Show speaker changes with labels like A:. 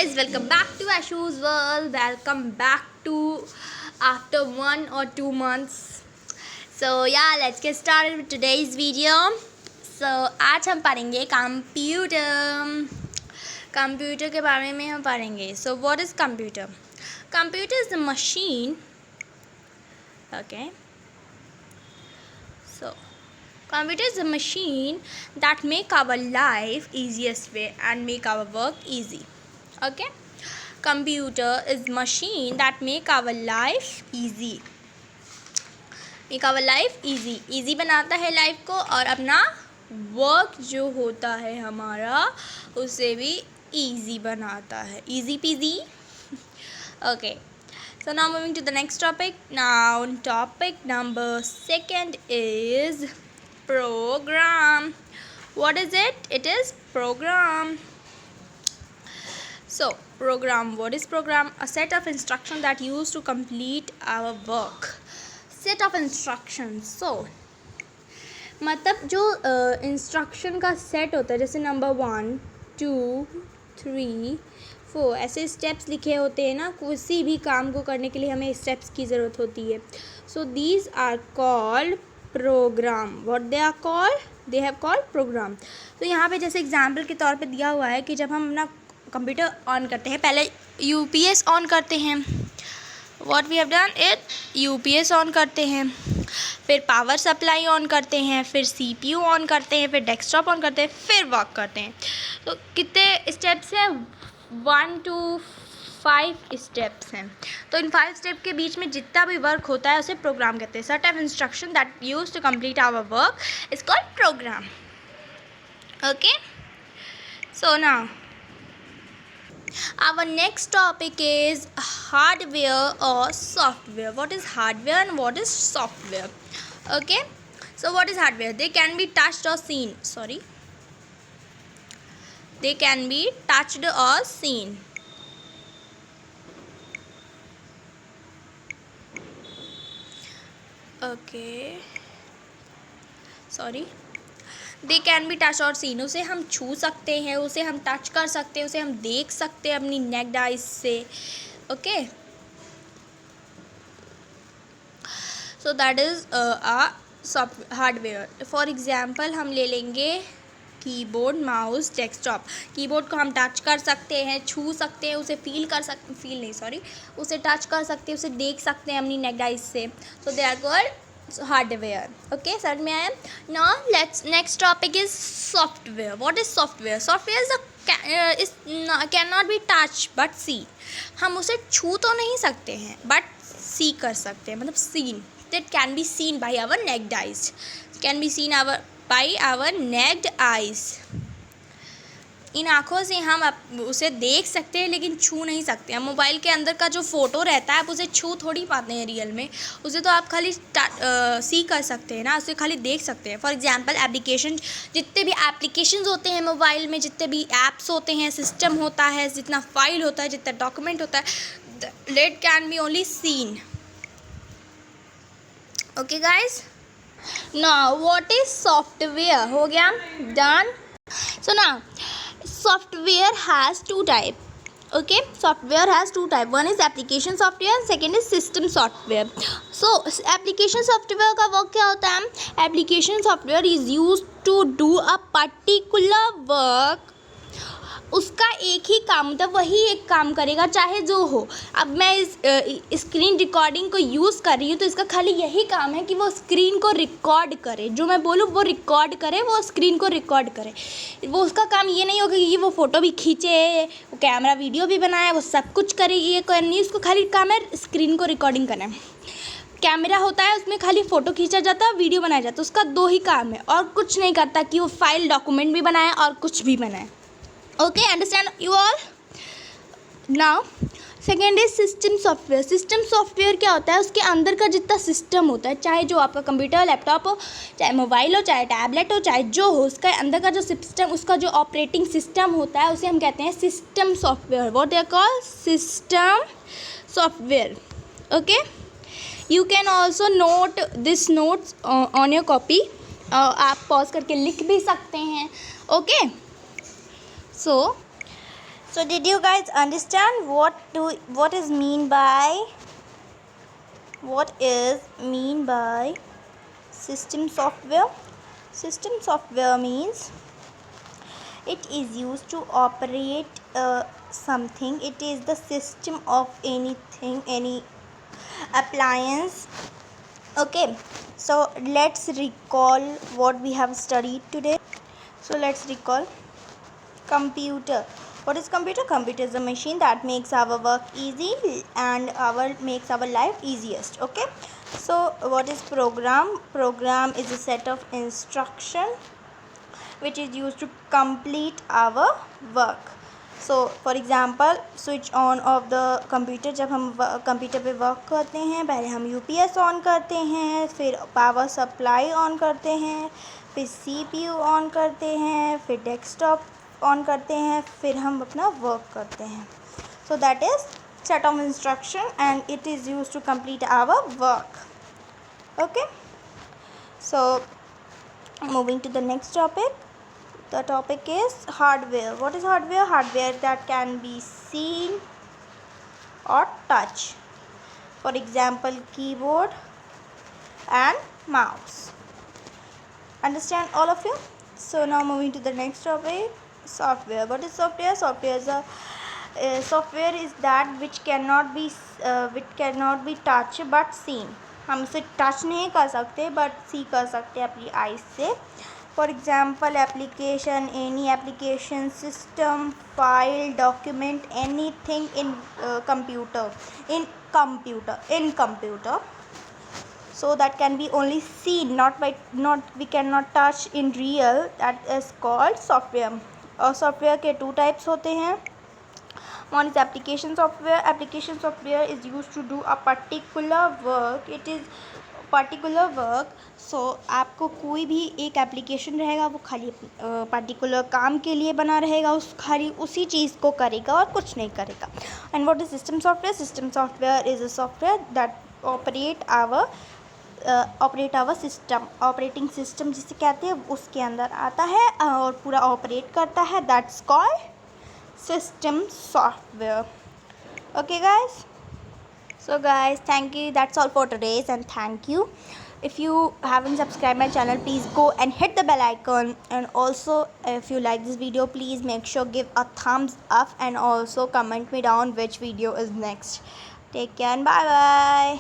A: guys, welcome back to Ashu's World. Welcome back to after 1 or 2 months. So yeah, let's get started with today's video. So आज हम पढ़ेंगे computer के बारे में हम पढ़ेंगे. So what is computer? Computer is a machine. Okay. So computer is a machine that make our life easiest way and make our work easy. Okay, computer is machine that make our life easy. easy बनाता है life को और अपना work जो होता है हमारा उसे भी easy बनाता है. Easy peasy. Okay, so now moving to the next topic. Now topic number 2 is program. What is it? It is program. So program, what is program? A set of instructions that used to complete our work. Set of instructions. So मतलब जो instruction का set होता है, जैसे number 1 2 3 4 ऐसे steps लिखे होते हैं ना. किसी भी काम को करने के लिए हमें स्टेप्स की ज़रूरत होती है. So these are called program. What they are called? They have called program. तो यहाँ पे जैसे एग्जाम्पल के तौर पे दिया हुआ है कि जब हम अपना कंप्यूटर ऑन करते हैं, पहले यूपीएस ऑन करते हैं. What we have done it, UPS on करते हैं, फिर पावर सप्लाई ऑन करते हैं, फिर सीपीयू ऑन करते हैं, फिर डेस्कटॉप ऑन करते हैं, फिर वर्क करते हैं. तो कितने स्टेप्स हैं? 1 to 5 स्टेप्स हैं. तो इन 5 स्टेप के बीच में जितना भी वर्क होता है उसे प्रोग्राम कहते हैं. Set of instruction that use to complete our work is called program. Okay, so now our next topic is hardware or software. What is hardware and what is software? Okay, so what is hardware? They can be touched or seen. They can be touched or seen. Okay, sorry. They can be touch और scene. उसे हम छू सकते हैं, उसे हम touch कर सकते हैं, उसे हम देख सकते हैं अपनी नेक्ड आइज से. Okay, so that is a hardware. For example हम ले लेंगे कीबोर्ड, माउस, डेस्कटॉप. कीबोर्ड को हम टच कर सकते हैं, छू सकते हैं, उसे उसे टच कर सकते हैं, उसे देख सकते हैं अपनी नेक्ड आइज से. So they are called hardware. Okay, समझ में आया? Now next topic is software. What is software? Software is cannot be touched but see. हम उसे छू तो नहीं सकते हैं but see कर सकते हैं. मतलब seen, that can be seen by our naked eyes. Can be seen by our naked eyes. इन आँखों से हम उसे देख सकते हैं लेकिन छू नहीं सकते. हम मोबाइल के अंदर का जो फ़ोटो रहता है आप उसे छू थोड़ी पाते हैं रियल में. उसे तो आप खाली सी कर सकते हैं ना, उसे खाली देख सकते हैं. फॉर एग्जांपल एप्लीकेशन, जितने भी एप्लीकेशंस होते हैं मोबाइल में, जितने भी ऐप्स होते हैं, सिस्टम होता है, जितना फाइल होता है, जितना डॉक्यूमेंट होता है, that can be only seen. Okay guys, now what is software? हो गया, done. So now software has 2 type. Okay, software has 2 type. One is application software and second is system software. So application software का work क्या होता है? Application software is used to do a particular work. उसका एक ही काम, मतलब वही एक काम करेगा चाहे जो हो. अब मैं इस स्क्रीन रिकॉर्डिंग को यूज़ कर रही हूँ तो इसका खाली यही काम है कि वो स्क्रीन को रिकॉर्ड करे. जो मैं बोलूँ वो रिकॉर्ड करे, वो स्क्रीन को रिकॉर्ड करे. वो उसका काम ये नहीं होगा कि वो फ़ोटो भी खींचे, वो कैमरा वीडियो भी बनाए, वो सब कुछ करे. ये करनी, उसको खाली काम है स्क्रीन को रिकॉर्डिंग करना है. कैमरा होता है, उसमें खाली फ़ोटो खींचा जाता है, वीडियो बनाया जाता है. उसका 2 ही काम है और कुछ नहीं करता कि वो फाइल डॉक्यूमेंट भी बनाए और कुछ भी बनाए. Okay, understand you all? Now second is system software. System software क्या होता है? उसके अंदर का जितना सिस्टम होता है, चाहे जो आपका कंप्यूटर, लैपटॉप हो, चाहे मोबाइल हो, चाहे टैबलेट हो, चाहे जो हो, उसका अंदर का जो सिस्टम, उसका जो ऑपरेटिंग सिस्टम होता है उसे हम कहते हैं system software. What they are called? System software. Okay, you can also note this notes on your copy. आप पॉज करके लिख भी सकते हैं. Okay, so So did you guys understand what is mean by system software? System software means it is used to operate something. It is the system of anything, any appliance. Okay, so let's recall what we have studied today. So let's recall. Computer. What is computer? Computer is a machine that makes our work easy and makes our life easiest. Okay, so what is program? Program is a set of instruction which is used to complete our work. So for example, switch on of the computer. जब हम computer पे work करते हैं, पहले हम UPS on करते हैं, फिर पावर सप्लाई ऑन करते हैं, फिर CPU ऑन करते हैं, फिर डेस्कटॉप ऑन करते हैं, फिर हम अपना वर्क करते हैं. So that is set of instruction and it is used to complete our work. Okay, so moving to the next topic. The topic is hardware. What is hardware? Hardware that can be seen or touch. For example, keyboard and mouse. Understand all of you? So now moving to the next topic, software. What is software? Software is that which cannot be touched but seen. हम उसे touch नहीं कर सकते but सी कर सकते हैं अपनी eyes से. For example, application, any application, system, file, document, anything in computer. So that can be only seen, we cannot touch in real. That is called software. और software के two types होते हैं. One is application software. Application software is used to do a particular work. It is particular work. So आपको कोई भी एक application रहेगा वो खाली पर्टिकुलर काम के लिए बना रहेगा, खाली उसी चीज़ को करेगा और कुछ नहीं करेगा. And what is system software? System software is a software that operate our system. Operating system जिसे कहते हैं उसके अंदर आता है और पूरा ऑपरेट करता है. That's called system software. Okay guys, so guys, thank you. That's all for today's, and thank you. If you haven't subscribed my channel, please go and hit the bell icon. And also, if you like this video, please make sure give a thumbs up and also comment me down which video is next. Take care and bye bye.